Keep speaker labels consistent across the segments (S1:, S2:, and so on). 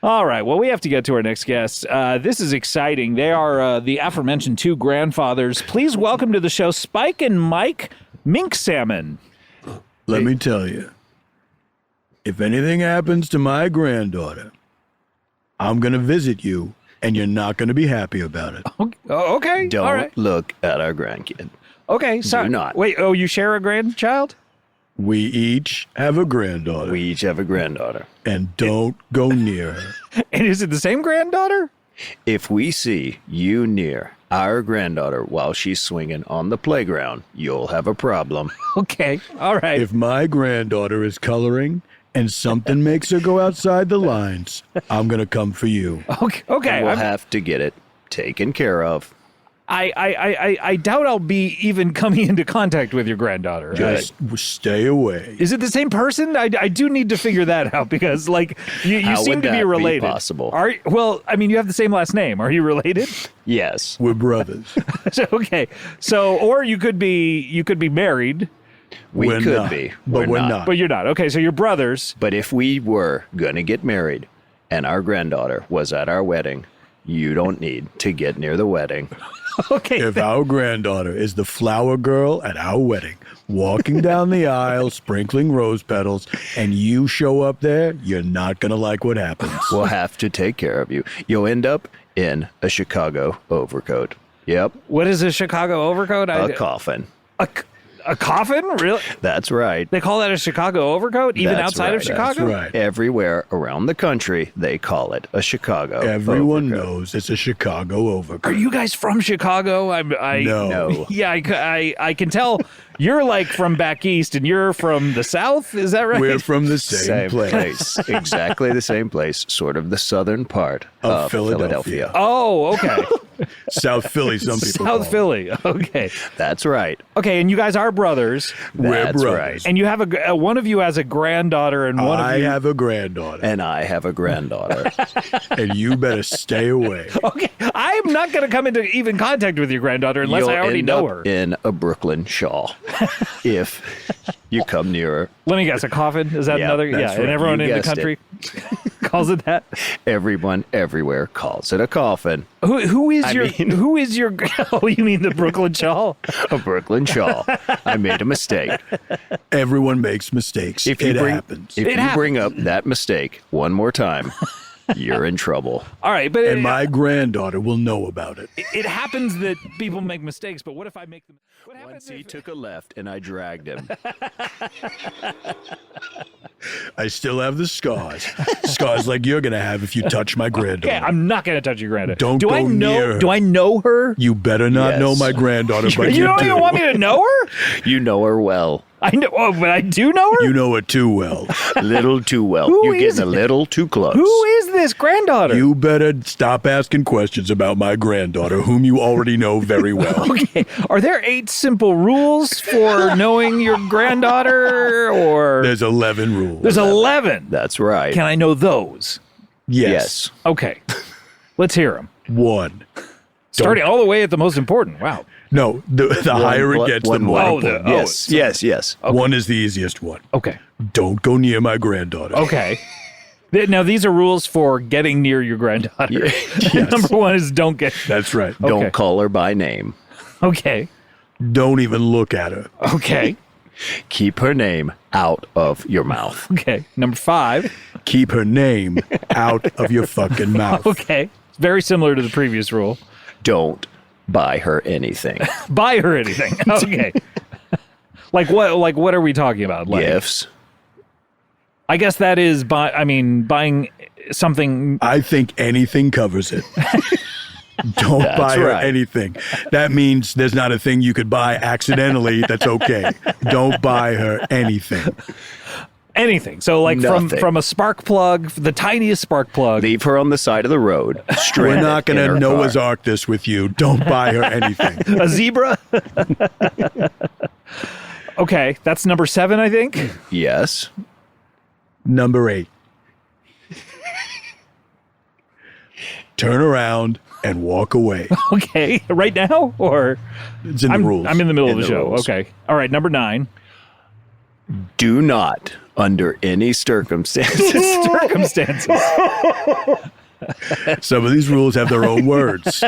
S1: All right. Well, we have to get to our next guest. This is exciting. They are the aforementioned two grandfathers. Please welcome to the show Spike and Mike Minksalmon.
S2: Let me tell you, if anything happens to my granddaughter, I'm going to visit you, and you're not going to be happy about it.
S1: Okay.
S3: Don't
S1: All right.
S3: look at our grandkid.
S1: Okay. So,
S3: Do not.
S1: Wait. Oh, you share a grandchild?
S2: We each have a granddaughter.
S3: We each have a granddaughter.
S2: And don't go near her.
S1: And is it the same granddaughter?
S3: If we see you near our granddaughter while she's swinging on the playground, you'll have a problem.
S1: Okay. All right.
S2: If my granddaughter is coloring and something makes her go outside the lines, I'm going to come for you.
S1: Okay.
S3: We'll have to get it taken care of.
S1: I doubt I'll be even coming into contact with your granddaughter.
S2: Just stay away.
S1: Is it the same person? I do need to figure that out because, like, you
S3: How
S1: seem
S3: would
S1: to be
S3: that
S1: related.
S3: possible?
S1: Well, I mean, you have the same last name. Are you related?
S3: Yes.
S2: We're brothers.
S1: Okay. So, or you could be married,
S3: We
S2: We're
S3: could
S2: not,
S3: be.
S2: but we're not.
S1: but you're not. Okay. So you're brothers.
S3: But if we were going to get married and our granddaughter was at our wedding, you don't need to get near the wedding.
S1: Okay.
S2: If our granddaughter is the flower girl at our wedding, walking down the aisle, sprinkling rose petals, and you show up there, you're not going to like what happens.
S3: We'll have to take care of you. You'll end up in a Chicago overcoat. Yep.
S1: What is a Chicago overcoat?
S3: A coffin.
S1: A coffin? Really?
S3: That's right.
S1: They call that a Chicago overcoat, even
S3: That's
S1: outside of
S3: right.
S1: Chicago?
S2: That's right.
S3: Everywhere around the country, they call it a Chicago
S2: Everyone
S3: overcoat.
S2: knows it's a Chicago overcoat.
S1: Are you guys from Chicago?
S2: No.
S1: Yeah, I can tell you're like from back east and you're from the south. Is that right?
S2: We're from the same,
S3: Same
S2: place.
S3: place. Exactly the same place. Sort of the southern part
S2: Of
S3: of
S2: Philadelphia.
S3: Philadelphia.
S1: Oh, okay.
S2: South Philly, some people call
S1: South
S2: it.
S1: Philly. Okay.
S3: That's right.
S1: Okay, and you guys are brothers,
S2: We're
S3: That's
S2: brothers.
S3: right.
S1: and you have one of you has a granddaughter, and one
S2: I
S1: of you.
S2: have a granddaughter,
S3: And I have a granddaughter.
S2: and you better stay away.
S1: Okay, I'm not going to come into even contact with your granddaughter unless
S3: You'll
S1: I already
S3: end
S1: know
S3: up
S1: her.
S3: in a Brooklyn shawl if you come near her.
S1: Let me guess, a coffin? Is that
S3: Yeah,
S1: another?
S3: that's
S1: Yeah,
S3: right.
S1: and everyone
S3: You
S1: in the
S3: guessed
S1: country calls it that.
S3: Everyone everywhere calls it a coffin.
S1: Who is
S3: I
S1: your?
S3: mean-
S1: Who is your? Oh, you mean the Brooklyn shawl?
S3: A Brooklyn shawl. I made a mistake.
S2: Everyone makes mistakes.
S3: If you
S2: it
S3: bring,
S2: happens.
S3: If
S1: It
S3: you bring up that mistake one more time, you're in trouble.
S1: All right, but
S2: And my granddaughter will know about it.
S1: it happens that people make mistakes. But what if I make them? What happens
S3: Once he
S1: if?
S3: took a left and I dragged him.
S2: I still have the scars. Scars like you're going to have if you touch my granddaughter.
S1: Okay, I'm not going to touch your granddaughter.
S2: Don't
S1: do I
S2: go
S1: know?
S2: near her.
S1: Do I know her?
S2: You better not
S3: Yes.
S2: know my granddaughter, but
S1: You
S2: you
S1: don't
S2: do.
S1: even want me to know her?
S3: You know her well.
S1: I know, but I do know her.
S2: You know her too well.
S3: A little too well.
S1: Who
S3: You're
S1: is
S3: getting a
S1: it?
S3: little too close.
S1: Who is this granddaughter?
S2: You better stop asking questions about my granddaughter, whom you already know very well.
S1: Okay. Are there 8 simple rules for knowing your granddaughter, or
S2: There's 11 rules.
S1: there's 11?
S3: That's right.
S1: Can I know those?
S2: Yes.
S1: Okay. Let's hear them.
S2: 1.
S1: Starting all the way at the most important. Wow.
S2: No, the higher it gets, the
S3: one
S2: more
S3: more.
S2: important.
S3: Yes, yes.
S2: One is the easiest one.
S1: Okay.
S2: Don't go near my granddaughter.
S1: Okay. Now, these are rules for getting near your granddaughter. Number 1 is don't get.
S2: That's right.
S1: Okay.
S3: Don't call her by name.
S1: Okay.
S2: Don't even look at her.
S1: Okay.
S3: Keep her name out of your mouth.
S1: Okay. Number 5.
S2: Keep her name out of your fucking mouth.
S1: Okay. It's very similar to the previous rule.
S3: Don't buy her anything.
S1: Buy her anything. Okay. Like what? Like what are we talking about? Like,
S3: Gifts.
S1: I guess that is buying something.
S2: I think anything covers it. Don't
S3: That's
S2: buy her
S3: right.
S2: anything. That means there's not a thing you could buy accidentally that's okay. Don't buy her anything.
S1: Anything. So like
S3: Nothing.
S1: from a spark plug, the tiniest spark plug.
S3: Leave her on the side of the road.
S2: We're
S3: stranded
S2: not going
S3: in
S2: to
S3: her
S2: Noah's
S3: car.
S2: Ark this with you. Don't buy her anything.
S1: A zebra. Okay, that's number 7, I think.
S3: Yes.
S2: Number 8. Turn around and walk away.
S1: Okay, right now, or
S2: It's in the rules.
S1: I'm in the middle of
S3: In
S1: the
S3: the
S1: show.
S3: rules.
S1: Okay, all right. Number 9.
S3: Do not Under any circumstances.
S1: Circumstances.
S2: Some of these rules have their own words.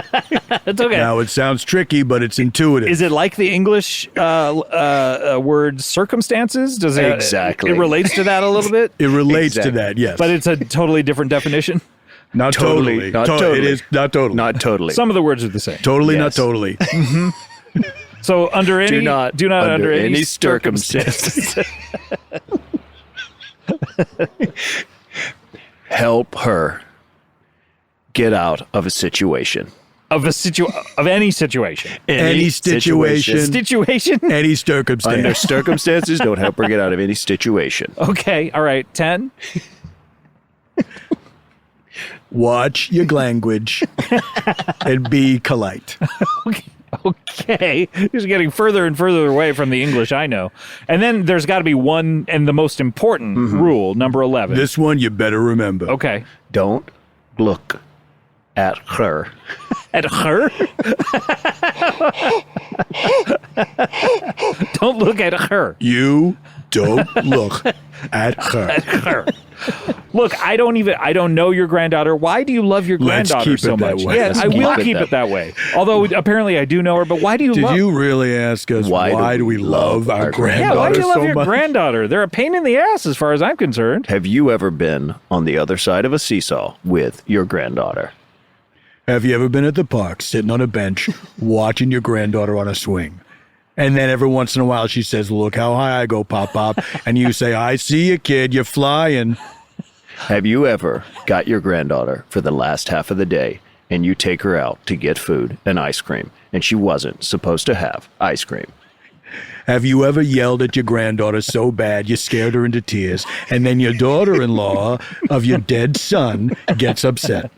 S1: That's okay.
S2: Now, it sounds tricky, but it's intuitive.
S1: Is it like the English word circumstances? Does it
S3: Exactly.
S1: It relates to that a little bit,
S2: It relates
S3: Exactly.
S2: to that, yes.
S1: but it's a totally different definition.
S2: not totally.
S3: Not totally.
S2: It is not totally.
S3: Not totally.
S1: Some of the words are the same.
S2: Totally, not
S3: Yes.
S2: totally.
S1: So under any
S3: do not
S1: under any
S3: circumstances help her get out of a situation.
S1: of any situation.
S2: Any situation.
S1: Situation.
S2: Any circumstance.
S3: Under circumstances, don't help her get out of any situation.
S1: Okay. All right. 10.
S2: Watch your language and be polite.
S1: Okay. He's getting further and further away from the English I know. And then there's got to be one, and the most important rule, number 11.
S2: This one you better remember.
S1: Okay.
S3: Don't look at her.
S1: At her? Don't look at her.
S2: You don't look at her.
S1: Her. Look, I don't know your granddaughter. Why do you love your
S2: Let's
S1: granddaughter
S2: keep
S1: so
S2: it that
S1: much?
S2: way.
S1: Yeah,
S2: Let's
S1: I will
S3: keep it
S1: keep
S3: that
S1: it that way. Although apparently I do know her, but why do you
S2: Did
S1: love
S2: you really ask us why do we love our
S1: Yeah,
S2: granddaughter
S1: why do you love
S2: so
S1: your
S2: much?
S1: granddaughter? They're a pain in the ass as far as I'm concerned.
S3: Have you ever been on the other side of a seesaw with your granddaughter?
S2: Have you ever been at the park sitting on a bench watching your granddaughter on a swing? And then every once in a while she says, "Look how high I go, Pop Pop." And you say, "I see you, kid. You're flying."
S3: Have you ever got your granddaughter for the last half of the day and you take her out to get food and ice cream and she wasn't supposed to have ice cream?
S2: Have you ever yelled at your granddaughter so bad you scared her into tears, and then your daughter-in-law of your dead son gets upset?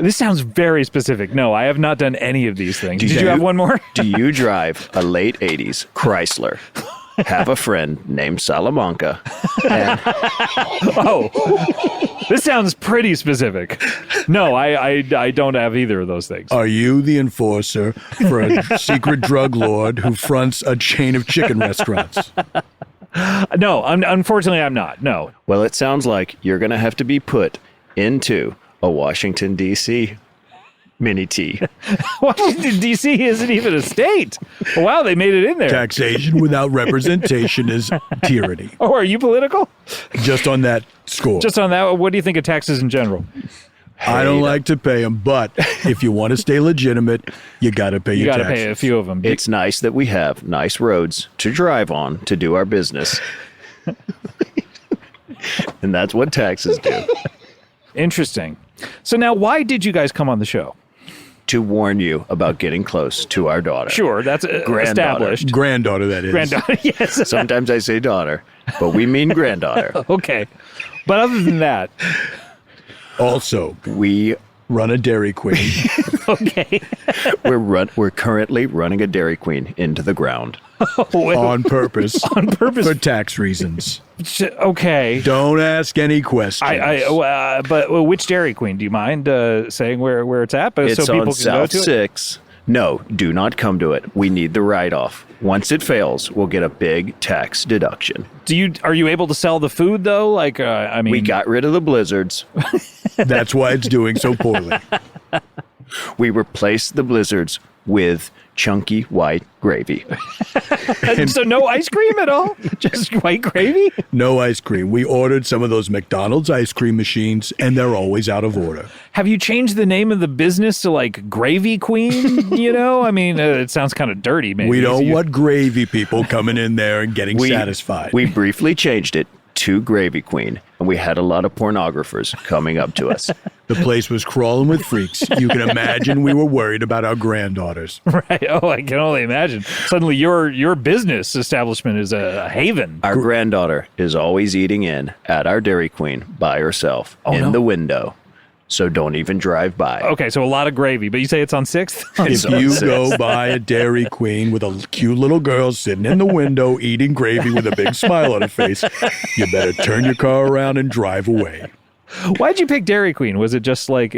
S1: This sounds very specific. No, I have not done any of these things. Did you
S3: you-
S1: have one more?
S3: Do you drive a late 80s Chrysler? Have a friend named Salamanca? And
S1: Oh, this sounds pretty specific. No, I don't have either of those things.
S2: Are you the enforcer for a secret drug lord who fronts a chain of chicken restaurants?
S1: No, unfortunately, I'm not. No.
S3: well, it sounds like you're going to have to be put into a Washington, D.C. mini T.
S1: Washington, D.C. isn't even a state. Wow, they made it in there.
S2: Taxation without representation is tyranny.
S1: Oh, are you political?
S2: Just on that score.
S1: Just on that, what do you think of taxes in general?
S2: I don't like to pay them, but if you want to stay legitimate, you got to pay
S1: You
S2: your
S1: got to
S2: taxes.
S1: pay a few of them.
S3: It's nice that we have nice roads to drive on to do our business. And that's what taxes do.
S1: Interesting. So now, why did you guys come on the show?
S3: To warn you about getting close to our daughter.
S1: Sure, that's
S3: Granddaughter.
S1: established.
S2: Granddaughter, that is.
S1: Granddaughter, yes.
S3: Sometimes I say daughter, but we mean granddaughter.
S1: Okay. But other than that,
S2: Also,
S3: We
S2: run a Dairy Queen.
S1: okay.
S3: we're currently running a Dairy Queen into the ground.
S2: on purpose.
S1: On purpose.
S2: For tax reasons.
S1: Okay.
S2: Don't ask any questions.
S1: But which Dairy Queen? Do you mind saying where it's at? But
S3: It's
S1: so people
S3: on
S1: can go
S3: South
S1: to it?
S3: 6. No, do not come to it. We need the write-off. Once it fails, we'll get a big tax deduction.
S1: Are you able to sell the food though? Like, I mean,
S3: We got rid of the blizzards.
S2: That's why it's doing so poorly.
S3: We replaced the blizzards with chunky white gravy.
S1: so no ice cream at all? Just white gravy?
S2: No ice cream. We ordered some of those McDonald's ice cream machines, and they're always out of order.
S1: Have you changed the name of the business to like Gravy Queen? You know, I mean, it sounds kind of dirty. Maybe
S2: We don't want gravy people coming in there and getting satisfied.
S3: We briefly changed it to Gravy Queen, and we had a lot of pornographers coming up to us.
S2: The place was crawling with freaks. You can imagine we were worried about our granddaughters.
S1: Right. Oh, I can only imagine. Suddenly, your business establishment is a haven.
S3: Our granddaughter is always eating in at our Dairy Queen by herself in the window. So don't even drive by.
S1: Okay, so a lot of gravy, but you say it's on 6th?
S2: If you go by a Dairy Queen with a cute little girl sitting in the window eating gravy with a big smile on her face, you better turn your car around and drive away.
S1: Why'd you pick Dairy Queen? Was it just like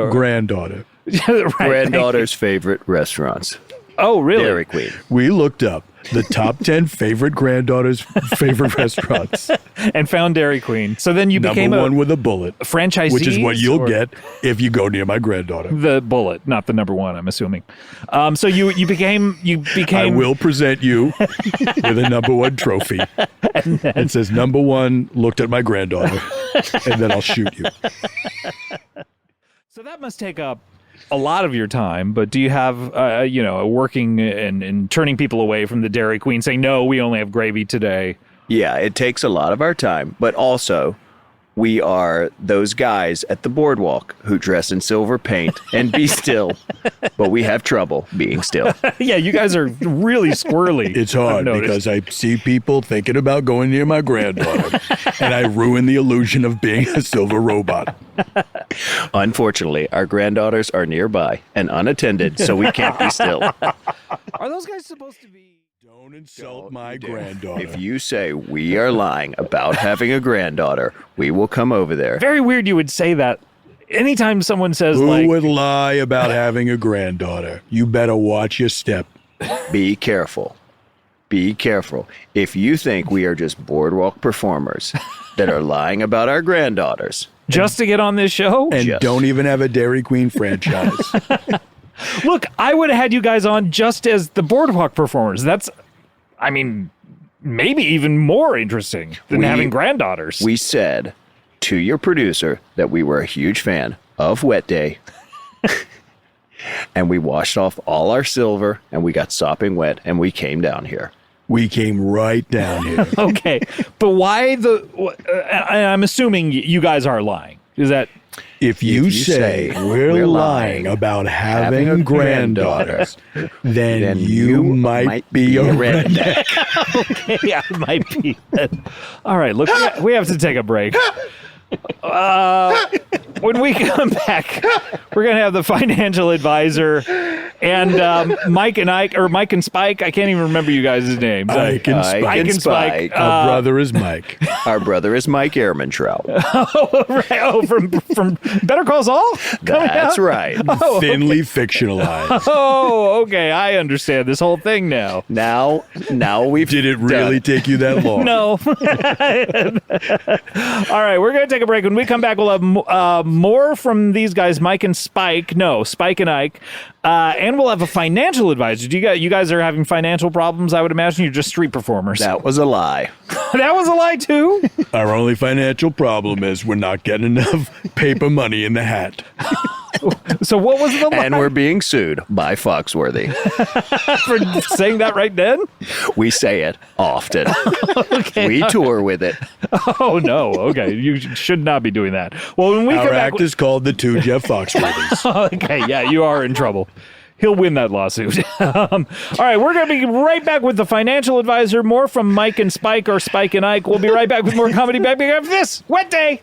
S2: Granddaughter.
S1: right,
S3: Granddaughter's favorite restaurants.
S1: Oh, really?
S3: Dairy Queen.
S2: We looked up the top 10 favorite granddaughters' favorite restaurants.
S1: And found Dairy Queen. So then you became
S2: Number one with a bullet,
S1: franchisee,
S2: which is what you'll get if you go near my granddaughter.
S1: The bullet, not the number one, I'm assuming. So you became.
S2: I will present you with a number one trophy. It says number one looked at my granddaughter, and then I'll shoot you.
S1: So that must take up a lot of your time, but do you have, working and turning people away from the Dairy Queen, saying, no, we only have gravy today?
S3: Yeah, it takes a lot of our time, but also we are those guys at the boardwalk who dress in silver paint and be still, but we have trouble being still.
S1: Yeah, you guys are really squirrely.
S2: It's hard because I see people thinking about going near my granddaughter, and I ruin the illusion of being a silver robot.
S3: Unfortunately, our granddaughters are nearby and unattended, so we can't be still.
S1: Are those guys supposed to be...
S2: Don't insult my granddaughter.
S3: If you say we are lying about having a granddaughter, we will come over there.
S1: Very weird you would say that. Anytime someone says,
S2: Who would lie about having a granddaughter? You better watch your step.
S3: Be careful. Be careful. If you think we are just boardwalk performers that are lying about our granddaughters.
S1: Just to get on this show?
S2: And don't even have a Dairy Queen franchise.
S1: Look, I would have had you guys on just as the boardwalk performers. That's, maybe even more interesting than having granddaughters.
S3: We said to your producer that we were a huge fan of Wet Day. And we washed off all our silver and we got sopping wet and we came down here.
S2: We came right down here.
S1: Okay, but why I'm assuming you guys are lying. Is that...
S2: If you say we're lying about having granddaughters, then you might be a redneck.
S1: Okay, yeah, it might be. All right, look, we have to take a break. When we come back, we're going to have the financial advisor and Mike and Spike. I can't even remember you guys' names.
S2: Ike and Spike.
S1: Ike and Spike.
S2: Our brother is Mike.
S3: Our brother is Mike Ehrmantraut.
S1: Oh, right. Oh, from Better Call Saul?
S3: That's right.
S2: Thinly fictionalized.
S1: Oh, okay. I understand this whole thing now.
S3: Now we've
S2: Did it really take you that long?
S1: No. All right, we're going to take a break. When we come back, we'll have more from these guys, Mike and Spike. No, Spike and Ike. And we'll have a financial advisor. You guys are having financial problems, I would imagine. You're just street performers.
S3: That was a lie.
S1: That was a lie, too?
S2: Our only financial problem is we're not getting enough paper money in the hat.
S1: So what was the lie?
S3: And we're being sued by Foxworthy.
S1: For saying that right then?
S3: We say it often.
S1: Okay.
S3: We tour with it.
S1: Oh, no. Okay. You should not be doing that. Well, when we
S2: Our
S1: come back...
S2: act is called the Two Jeff Foxworthys.
S1: Okay, yeah, you are in trouble. He'll win that lawsuit. All right, we're going to be right back with the financial advisor. More from Mike and Spike or Spike and Ike. We'll be right back with more comedy back after this. Wet Day!